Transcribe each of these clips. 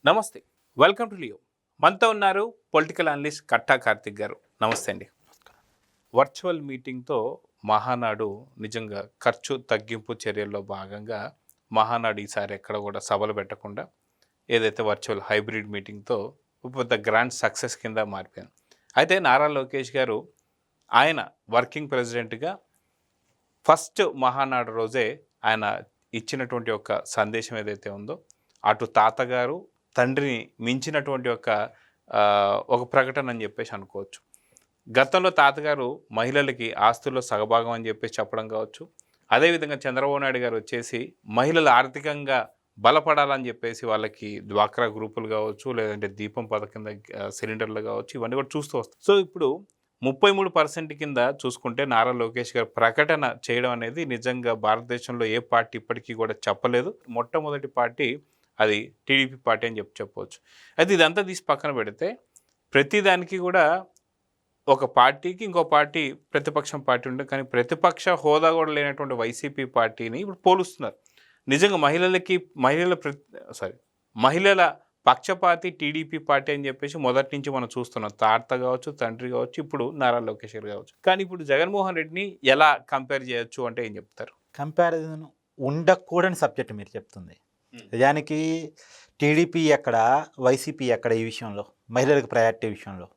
నమస్తే, welcome to Leo. మనతో ఉన్నారు పొలిటికల్ అనలిస్ట్ కట్టా కార్తిక్ గారు. నమస్తే అండి. వర్చువల్ మీటింగ్తో మహానాడు నిజంగా ఖర్చు తగ్గింపు చర్యల్లో భాగంగా మహానాడు ఈసారి ఎక్కడ కూడా సభలు పెట్టకుండా ఏదైతే వర్చువల్ హైబ్రిడ్ మీటింగ్తో పెద్ద గ్రాండ్ సక్సెస్ కింద మారిపోయింది. అయితే నారా లోకేష్ గారు ఆయన వర్కింగ్ ప్రెసిడెంట్గా ఫస్ట్ మహానాడు రోజే ఆయన ఇచ్చినటువంటి ఒక సందేశం ఏదైతే ఉందో, అటు తాతగారు తండ్రిని మించినటువంటి ఒక ప్రకటన అని చెప్పేసి అనుకోవచ్చు. గతంలో తాతగారు మహిళలకి ఆస్తుల్లో సగభాగం అని చెప్పేసి చెప్పడం కావచ్చు. అదేవిధంగా చంద్రబాబు నాయుడు గారు వచ్చేసి మహిళలు ఆర్థికంగా బలపడాలని చెప్పేసి వాళ్ళకి డ్వాక్రా గ్రూపులు కావచ్చు, లేదంటే దీపం పథకం సిలిండర్లు కావచ్చు, ఇవన్నీ కూడా చూస్తూ వస్తాం. సో ఇప్పుడు 33% కింద చూసుకుంటే నారా లోకేష్ గారు ప్రకటన చేయడం అనేది నిజంగా భారతదేశంలో ఏ పార్టీ ఇప్పటికీ కూడా చెప్పలేదు. మొట్టమొదటి పార్టీ అది టీడీపీ పార్టీ అని చెప్పవచ్చు. అయితే ఇదంతా తీసి పక్కన పెడితే ప్రతిదానికి కూడా ఒక పార్టీకి ఇంకో పార్టీ ప్రతిపక్షం పార్టీ ఉంటుంది, కానీ ప్రతిపక్ష హోదా కూడా లేనటువంటి వైసీపీ పార్టీని ఇప్పుడు పోలుస్తున్నారు. నిజంగా మహిళల పక్షపాతి టీడీపీ పార్టీ అని చెప్పేసి మొదటి నుంచి మనం చూస్తున్నాం. తాత కావచ్చు, తండ్రి కావచ్చు, ఇప్పుడు నారా లోకేష్ గారు కావచ్చు. కానీ ఇప్పుడు జగన్మోహన్ రెడ్డిని ఎలా కంపేర్ చేయొచ్చు అంటే ఏం చెప్తారు? కంపారిజన్ ఉండకూడని సబ్జెక్ట్ మీరు చెప్తుంది. నిజానికి టీడీపీ ఎక్కడ, వైసీపీ ఎక్కడ ఈ విషయంలో, మహిళలకు ప్రయారిటీ విషయంలో?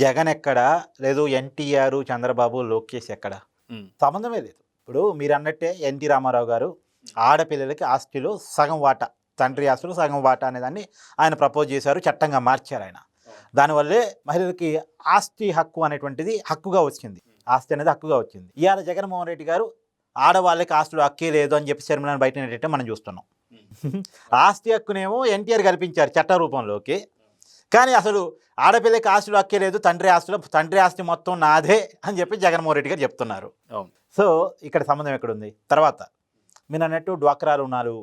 జగన్ ఎక్కడ, లేదు ఎన్టీఆర్, చంద్రబాబు, లోకేష్ ఎక్కడ? సంబంధమే లేదు. ఇప్పుడు మీరు అన్నట్టే ఎన్టీ రామారావు గారు ఆడపిల్లలకి ఆస్తిలో సగం వాటా, తండ్రి ఆస్తులు సగం వాటా అనేదాన్ని ఆయన ప్రపోజ్ చేశారు, చట్టంగా మార్చారు ఆయన. దానివల్లే మహిళలకి ఆస్తి హక్కు అనేటువంటిది హక్కుగా వచ్చింది, ఆస్తి అనేది హక్కుగా వచ్చింది. ఇవాళ జగన్మోహన్ రెడ్డి గారు ఆడవాళ్ళకి ఆస్తులు హక్కే లేదు అని చెప్పి చర్మలను బయట నెట్టేటే మనం చూస్తున్నాం. ఆస్తి హక్కునేమో ఎన్టీఆర్ కల్పించారు చట్ట రూపంలోకి, కానీ అసలు ఆడపిల్లకి ఆస్తులు హక్కే లేదు, తండ్రి ఆస్తి మొత్తం నాదే అని చెప్పి జగన్మోహన్ రెడ్డి గారు చెప్తున్నారు. సో ఇక్కడ సంబంధం ఎక్కడుంది? తర్వాత మీరు అన్నట్టు డ్వాక్రా రుణాలు,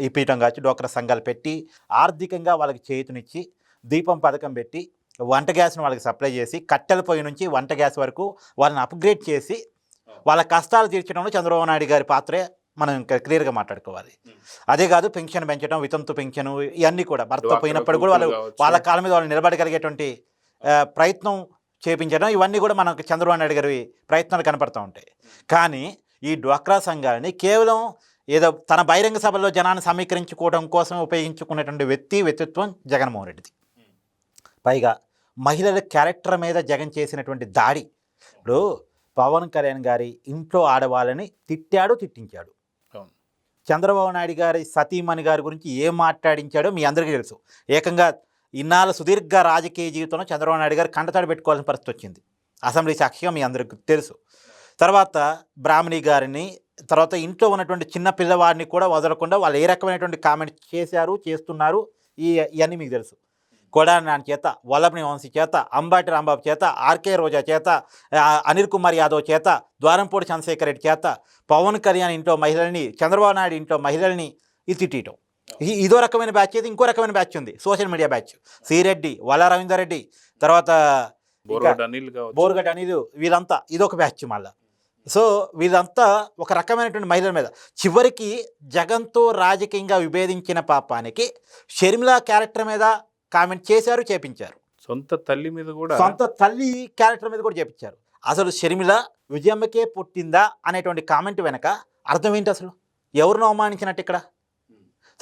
ఈ పీఠం కావచ్చు, డ్వాక్రా సంఘాలు పెట్టి ఆర్థికంగా వాళ్ళకి చేతునిచ్చి, దీపం పథకం పెట్టి, వంట గ్యాస్ను వాళ్ళకి సప్లై చేసి, కట్టెల పొయ్యి నుంచి వంట గ్యాస్ వరకు వాళ్ళని అప్గ్రేడ్ చేసి వాళ్ళ కష్టాలు తీర్చడంలో చంద్రబాబు నాయుడు గారి పాత్రే మనం ఇంకా క్లియర్గా మాట్లాడుకోవాలి. అదే కాదు, పెన్షన్ పెంచడం, వితంతు పెన్షన్, ఇవన్నీ కూడా భర్త పోయినప్పుడు కూడా వాళ్ళ కాళ్ళ మీద వాళ్ళు నిలబడగలిగేటువంటి ప్రయత్నం చేపించడం, ఇవన్నీ కూడా మనకు చంద్రబాబు నాయుడు గారి ప్రయత్నాలు కనపడుతూ ఉంటాయి. కానీ ఈ డ్వాక్రా సంఘాలని కేవలం ఏదో తన బహిరంగ సభల్లో జనాన్ని సమీకరించుకోవడం కోసం ఉపయోగించుకునేటువంటి వ్యక్తిత్వం జగన్మోహన్ రెడ్డిది. పైగా మహిళల క్యారెక్టర్ మీద జగన్ చేసినటువంటి దాడి, ఇప్పుడు పవన్ కళ్యాణ్ గారి ఇంట్లో ఆడవాళ్ళని తిట్టించాడు. చంద్రబాబు నాయుడు గారి సతీమణి గారి గురించి ఏం మాట్లాడించాడో మీ అందరికీ తెలుసు. ఏకంగా ఇన్నాళ్ళ సుదీర్ఘ రాజకీయ జీవితంలో చంద్రబాబు నాయుడు గారు కంటతడి పెట్టుకోవాల్సిన పరిస్థితి వచ్చింది, అసెంబ్లీ సాక్షిగా మీ అందరికీ తెలుసు. తర్వాత బ్రాహ్మణి గారిని, తర్వాత ఇంట్లో ఉన్నటువంటి చిన్న పిల్లవాడిని కూడా వదలకుండా వాళ్ళు ఏ రకమైనటువంటి కామెంట్ చేస్తున్నారు, ఇవన్నీ మీకు తెలుసు. కొడాలి నాని చేత, వల్లభని వంశీ చేత, అంబాటి రాంబాబు చేత, ఆర్కే రోజా చేత, అనిల్ కుమార్ యాదవ్ చేత, ద్వారంపూడి చంద్రశేఖర్ రెడ్డి చేత, పవన్ కళ్యాణ్ ఇంట్లో మహిళల్ని, చంద్రబాబు నాయుడు ఇంట్లో మహిళల్ని తిట్టడం. ఇదో రకమైన బ్యాచ్ అయితే ఇంకో రకమైన బ్యాచ్ ఉంది, సోషల్ మీడియా బ్యాచ్. శ్రీరెడ్డి, వల్ల రవీందర్ రెడ్డి, తర్వాత బోరుగడ్డ అనిల్, వీళ్ళంతా ఇదొక బ్యాచ్ మళ్ళా. సో వీళ్ళంతా ఒక రకమైనటువంటి మహిళల మీద, చివరికి జగన్తో రాజకీయంగా విభేదించిన పాపానికి షర్మిల క్యారెక్టర్ మీద కామెంట్ చేశారు, చేపించారు. సొంత తల్లి క్యారెక్టర్ మీద కూడా చేపించారు. అసలు షర్మిల విజయమ్మకే పుట్టిందా అనేటువంటి కామెంట్ వెనక అర్థం ఏంటి? అసలు ఎవరిని అవమానించినట్టు ఇక్కడ?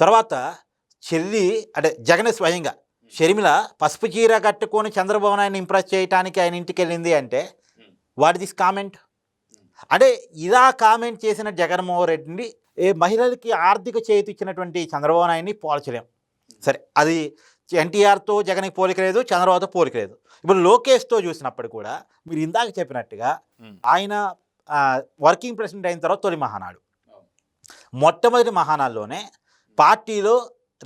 తర్వాత చెల్లి అంటే జగన్ స్వయంగా షర్మిల పసుపు చీర కట్టుకొని చంద్రబాబు నాయుడిని ఇంప్రెస్ చేయడానికి ఆయన ఇంటికి వెళ్ళింది అంటే వాట్ దిస్ కామెంట్? అంటే ఇలా కామెంట్ చేసిన జగన్మోహన్ రెడ్డిని మహిళలకి ఆర్థిక చేతి ఇచ్చినటువంటి చంద్రబాబు నాయుడిని పోల్చలేం. సరే, అది ఎన్టీఆర్తో జగన్కి పోలిక లేదు, చంద్రబాబుతో పోలిక లేదు. ఇప్పుడు లోకేష్తో చూసినప్పుడు కూడా మీరు ఇందాక చెప్పినట్టుగా ఆయన వర్కింగ్ ప్రెసిడెంట్ అయిన తర్వాత తొలి మహానాడు, మొట్టమొదటి మహానాడులోనే పార్టీలో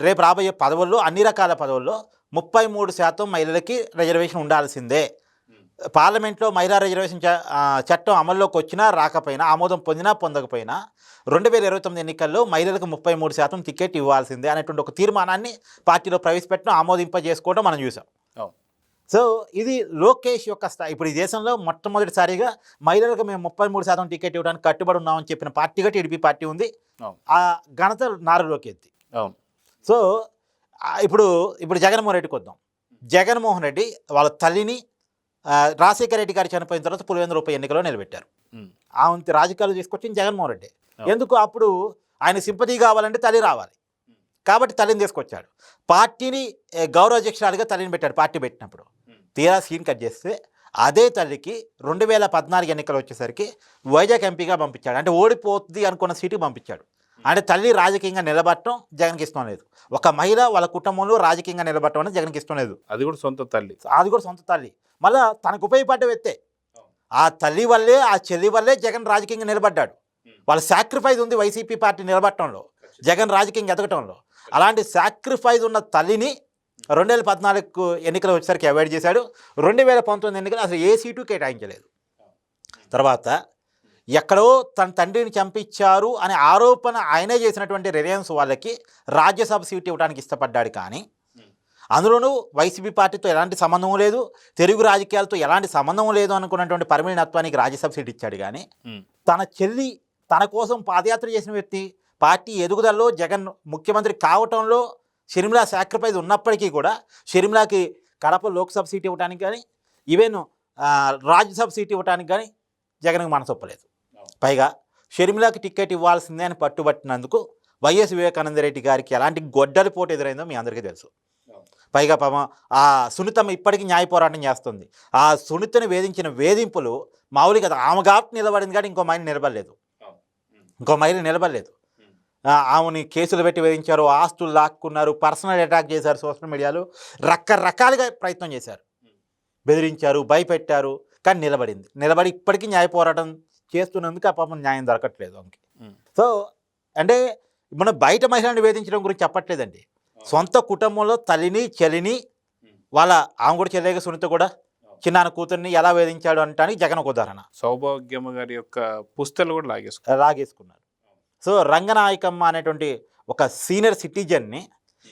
రేపు రాబోయే పదవుల్లో, అన్ని రకాల పదవుల్లో 33% మహిళలకి రిజర్వేషన్ ఉండాల్సిందే. పార్లమెంట్లో మహిళా రిజర్వేషన్ చట్టం అమల్లోకి వచ్చినా రాకపోయినా, ఆమోదం పొందినా పొందకపోయినా 2029 ఎన్నికల్లో మహిళలకు 33% టికెట్ ఇవ్వాల్సిందే అనేటువంటి ఒక తీర్మానాన్ని పార్టీలో ప్రవేశపెట్టడం, ఆమోదింపజేసుకోవడం మనం చూసాం. సో ఇది లోకేష్ యొక్క స్థాయి. ఇప్పుడు ఈ దేశంలో మొట్టమొదటిసారిగా మహిళలకు మేము 33% టికెట్ ఇవ్వడానికి కట్టుబడి ఉన్నామని చెప్పిన పార్టీగా టీడీపీ పార్టీ ఉంది. ఆ ఘనత నారా లోకేష్ది. సో ఇప్పుడు ఇప్పుడు జగన్మోహన్ రెడ్డికి వద్దాం. జగన్మోహన్ రెడ్డి వాళ్ళ తల్లిని రాజశేఖర రెడ్డి గారు చనిపోయిన తర్వాత పులివెందుల ఉప ఎన్నికలో నిలబెట్టారు. ఆమె రాజకీయాలు తీసుకొచ్చింది జగన్మోహన్ రెడ్డి. ఎందుకు? అప్పుడు ఆయన సింపతి కావాలంటే తల్లి రావాలి కాబట్టి తల్లిని తీసుకొచ్చాడు. పార్టీని గౌరవ అధ్యక్షురాలుగా తల్లిని పెట్టాడు పార్టీ పెట్టినప్పుడు. తీరా సీన్ కట్ చేస్తే అదే తల్లికి 2014 ఎన్నికలు వచ్చేసరికి వైజాగ్ ఎంపీగా పంపించాడు. అంటే ఓడిపోతుంది అనుకున్న సీటుకి పంపించాడు. అంటే తల్లి రాజకీయంగా నిలబడటం జగన్కి ఇష్టం లేదు. ఒక మహిళ వాళ్ళ కుటుంబంలో రాజకీయంగా నిలబడటం అనేది జగన్కి ఇష్టం లేదు. అది కూడా సొంత తల్లి. అది కూడా సొంత తల్లి. మళ్ళీ తనకు ఉపయోగపడ్డ వ్యక్తే. ఆ తల్లి వల్లే, ఆ చెల్లి వల్లే జగన్ రాజకీయంగా నిలబడ్డాడు. వాళ్ళ సాక్రిఫైస్ ఉంది వైసీపీ పార్టీ నిలబడటంలో, జగన్ రాజకీయంగా ఎదగటంలో. అలాంటి సాక్రిఫైస్ ఉన్న తల్లిని 2014 ఎన్నికలు వచ్చేసరికి అవాయిడ్ చేశాడు. 2019 ఎన్నికలు అసలు ఏ సీటు కేటాయించలేదు. తర్వాత ఎక్కడో తన తండ్రిని చంపించారు అనే ఆరోపణ ఆయనే చేసినటువంటి రిలయన్స్ వాళ్ళకి రాజ్యసభ సీటు ఇవ్వడానికి ఇష్టపడ్డాడు. కానీ అందులోనూ వైసీపీ పార్టీతో ఎలాంటి సంబంధం లేదు, తెలుగు రాజకీయాలతో ఎలాంటి సంబంధం లేదు అనుకున్నటువంటి పరిమళనత్వానికి రాజ్యసభ సీట్ ఇచ్చాడు. కానీ తన చెల్లి తన కోసం పాదయాత్ర చేసిన వ్యక్తి, పార్టీ ఎదుగుదలలో జగన్ ముఖ్యమంత్రి కావటంలో షర్మిలా సాక్రిఫైస్ ఉన్నప్పటికీ కూడా షర్మిలాకి కడప లోక్సభ సీట్ ఇవ్వడానికి కానీ, ఈవెన్ రాజ్యసభ సీట్ ఇవ్వడానికి కానీ జగన్కి మనసొప్పలేదు. పైగా షర్మిలాకి టికెట్ ఇవ్వాల్సిందే అని పట్టుబట్టినందుకు వైఎస్ వివేకానంద రెడ్డి గారికి ఎలాంటి గొడ్డలి పోటు ఎదురైందో మీ అందరికీ తెలుసు. పైగా పాపం ఆ సునీతమ్మ ఇప్పటికీ న్యాయ పోరాటం చేస్తుంది. ఆ సునీతను వేధించిన వేధింపులు మామూలుగా ఆమె కాబట్టి నిలబడింది, కానీ ఇంకో మహిళ నిలబడలేదు. ఆమెని కేసులు పెట్టి వేధించారు, ఆస్తులు లాక్కున్నారు, పర్సనల్ అటాక్ చేశారు, సోషల్ మీడియాలో రకరకాలుగా ప్రయత్నం చేశారు, బెదిరించారు, భయపెట్టారు. కానీ నిలబడి ఇప్పటికీ న్యాయ పోరాటం చేస్తున్నందుకు ఆ పాపం న్యాయం దొరకట్లేదు ఆమెకి. సో అంటే మనం బయట మహిళలను వేధించడం గురించి చెప్పట్లేదండి. సొంత కుటుంబంలో తల్లిని, చెల్లిని, వాళ్ళ ఆమె కూడా చెల్లెగా సునీత కూడా చిన్నాన్న కూతుర్ని ఎలా వేధించాడు అంటానికి జగన్ ఒక ఉదాహరణ. సౌభాగ్యమ్మ గారి యొక్క పుస్తలు కూడా లాగేసుకున్నారు. సో రంగనాయకమ్మ అనేటువంటి ఒక సీనియర్ సిటిజన్ని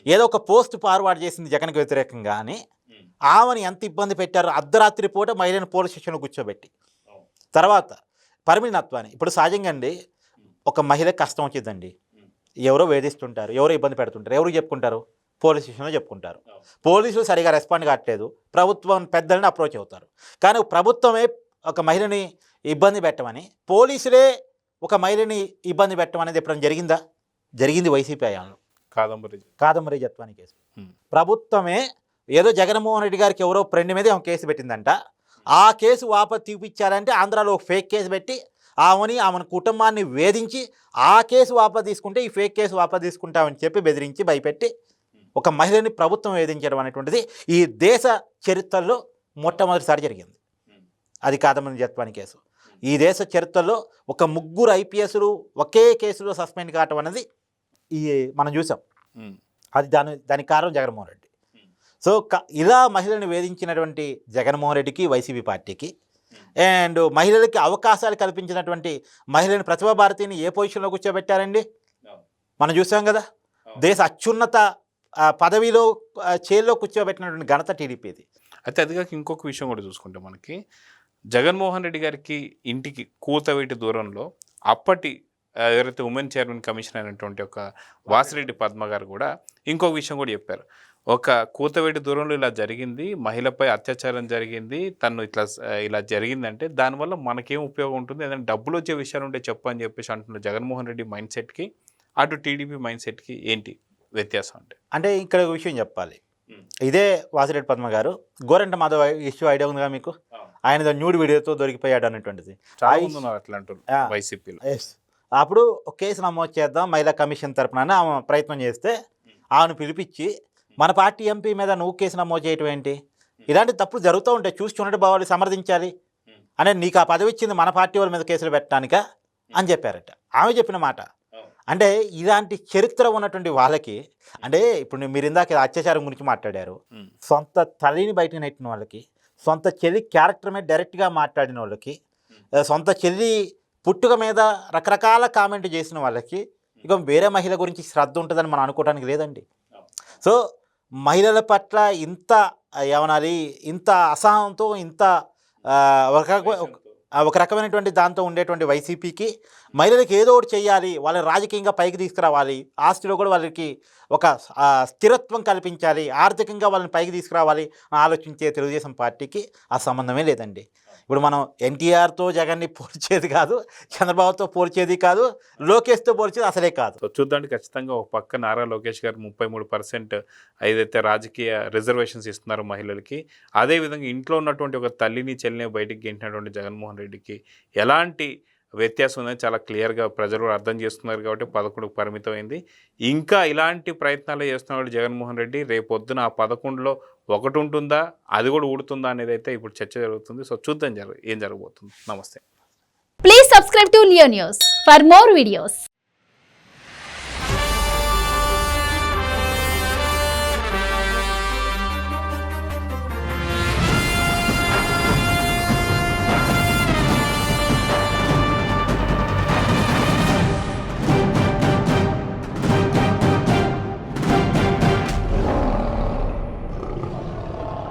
ఏదో ఒక పోస్ట్ ఫార్వర్డ్ చేసింది జగన్కి వ్యతిరేకంగా అని ఆమెను ఎంత ఇబ్బంది పెట్టారో, అర్ధరాత్రి పూట మహిళను పోలీస్ స్టేషన్లో కూర్చోబెట్టి. తర్వాత పరిమిళనత్వాన్ని ఇప్పుడు సహజంగా అండి, ఒక మహిళకి కష్టం వచ్చిందండి, ఎవరో వేధిస్తుంటారు, ఎవరో ఇబ్బంది పెడుతుంటారు, ఎవరు చెప్పుకుంటారు? పోలీస్ స్టేషన్లో చెప్పుకుంటారు. పోలీసులు సరిగా రెస్పాండ్ కావట్లేదు, ప్రభుత్వం పెద్దలని అప్రోచ్ అవుతారు. కానీ ప్రభుత్వమే ఒక మహిళని ఇబ్బంది పెట్టమని, పోలీసులే ఒక మహిళని ఇబ్బంది పెట్టడం అనేది ఎప్పుడైనా జరిగిందా? జరిగింది వైసీపీ హయాంలో కాదంబరి జత్వాని కేసు. ప్రభుత్వమే ఏదో జగన్మోహన్ రెడ్డి గారికి ఎవరో ఫ్రెండ్ మీద ఆమె కేసు పెట్టిందంట. ఆ కేసు వాపసు తీపిచ్చారంటే ఆంధ్రాలో ఫేక్ కేసు పెట్టి ఆమెను కుటుంబాన్ని వేధించి ఆ కేసు వాపసు తీసుకుంటే ఈ ఫేక్ కేసు వాపసు తీసుకుంటామని చెప్పి బెదిరించి భయపెట్టి ఒక మహిళని ప్రభుత్వం వేధించడం అనేటువంటిది ఈ దేశ చరిత్రలో మొట్టమొదటిసారి జరిగింది. అది కాదంబరి జత్వాని కేసు. ఈ దేశ చరిత్రలో ఒక ముగ్గురు ఐపీఎస్లు ఒకే కేసులో సస్పెండ్ కావటం అనేది మనం చూసాం. అది దానికి కారణం జగన్మోహన్ రెడ్డి. సో ఇలా మహిళలను వేధించినటువంటి జగన్మోహన్ రెడ్డికి, వైసీపీ పార్టీకి, అండ్ మహిళలకి అవకాశాలు కల్పించినటువంటి మహిళని ప్రతిభా భారతిని ఏ పొజిషన్లో కూర్చోబెట్టారండి? మనం చూసాం కదా. దేశ అత్యున్నత పదవిలో చైర్లో కూర్చోబెట్టినటువంటి ఘనత టీడీపీది. అయితే అదిగాక ఇంకొక విషయం కూడా చూసుకుంటే మనకి జగన్మోహన్ రెడ్డి గారికి ఇంటికి కూతవేటి దూరంలో అప్పటి ఎవరైతే ఉమెన్ చైర్మన్ కమిషన్ అయినటువంటి ఒక వాసిరెడ్డి పద్మ గారు కూడా ఇంకొక విషయం కూడా చెప్పారు. ఒక కూతవేటి దూరంలో ఇలా జరిగింది, మహిళపై అత్యాచారం జరిగింది, తను ఇలా జరిగిందంటే దానివల్ల మనకేం ఉపయోగం ఉంటుంది, ఏదైనా డబ్బులు వచ్చే విషయాలు ఉంటే చెప్పు అని చెప్పేసి అంటున్నారు. జగన్మోహన్ రెడ్డి మైండ్ సెట్కి అటు టీడీపీ మైండ్ సెట్కి ఏంటి వ్యత్యాసం? అంటే ఇక్కడ ఒక విషయం చెప్పాలి. ఇదే వాసిరెడ్డి పద్మ గారు గోరంట మాధవ్ ఇష్యూ ఐడియా ఉందిగా మీకు? ఆయన న్యూడ్ వీడియోతో దొరికిపోయాడు అనేటువంటిది వైసీపీలో. అప్పుడు కేసు నమోదు చేద్దాం మహిళా కమిషన్ తరపున ఆమె ప్రయత్నం చేస్తే ఆమెను పిలిపించి మన పార్టీ ఎంపీ మీద నువ్వు కేసు నమోదు చేయటం ఏంటి, ఇలాంటి తప్పులు జరుగుతూ ఉంటాయి, చూసి చూడటి బావాలి, సమర్థించాలి అంటే నీకు ఆ పదవి ఇచ్చింది మన పార్టీ వాళ్ళ మీద కేసులు పెట్టడానికా అని చెప్పారట. ఆమె చెప్పిన మాట. అంటే ఇలాంటి చరిత్ర ఉన్నటువంటి వాళ్ళకి, అంటే ఇప్పుడు మీరు ఇందాక అత్యాచారం గురించి మాట్లాడారు, సొంత తల్లిని బయటకు నెట్టిన వాళ్ళకి, సొంత చెల్లి క్యారెక్టర్ మీద డైరెక్ట్గా మాట్లాడిన వాళ్ళకి, సొంత చెల్లి పుట్టుక మీద రకరకాల కామెంట్ చేసిన వాళ్ళకి ఇక వేరే మహిళ గురించి శ్రద్ధ ఉంటుందని మనం అనుకోవడానికి లేదండి. సో మహిళల పట్ల ఇంత ఏమనాలి, ఇంత అసహనంతో, ఇంత ఒక రకమైనటువంటి దాంతో ఉండేటువంటి వైసీపీకి మహిళలకు ఏదో ఒకటి చేయాలి, వాళ్ళని రాజకీయంగా పైకి తీసుకురావాలి, ఆస్తిలో కూడా వాళ్ళకి ఒక స్థిరత్వం కల్పించాలి, ఆర్థికంగా వాళ్ళని పైకి తీసుకురావాలి ఆలోచించే తెలుగుదేశం పార్టీకి ఆ సంబంధమే లేదండి. ఇప్పుడు మనం ఎన్టీఆర్తో జగన్ని పోల్చేది కాదు, చంద్రబాబుతో పోల్చేది కాదు, లోకేష్తో పోల్చేది అసలే కాదు. సో చూద్దాం, ఖచ్చితంగా ఒక పక్క నారా లోకేష్ గారు 33% ఏదైతే రాజకీయ రిజర్వేషన్స్ ఇస్తున్నారో మహిళలకి, అదేవిధంగా ఇంట్లో ఉన్నటువంటి ఒక తల్లిని చెల్లిని బయటికి గెంటినటువంటి జగన్మోహన్ రెడ్డికి ఎలాంటి వ్యత్యాసం ఉందని చాలా క్లియర్గా ప్రజలు కూడా అర్థం చేస్తున్నారు. కాబట్టి 11కు పరిమితమైంది. ఇంకా ఇలాంటి ప్రయత్నాలు చేస్తున్నాడు జగన్మోహన్ రెడ్డి. రేపొద్దున ఆ 11లో ఒకటి ఉంటుందా, అది కూడా ఊడుతుందా అనేది అయితే ఇప్పుడు చర్చ జరుగుతుంది. సో చూద్దాం ఏం జరగబోతుంది. నమస్తే. Please subscribe to Leo News for more videos.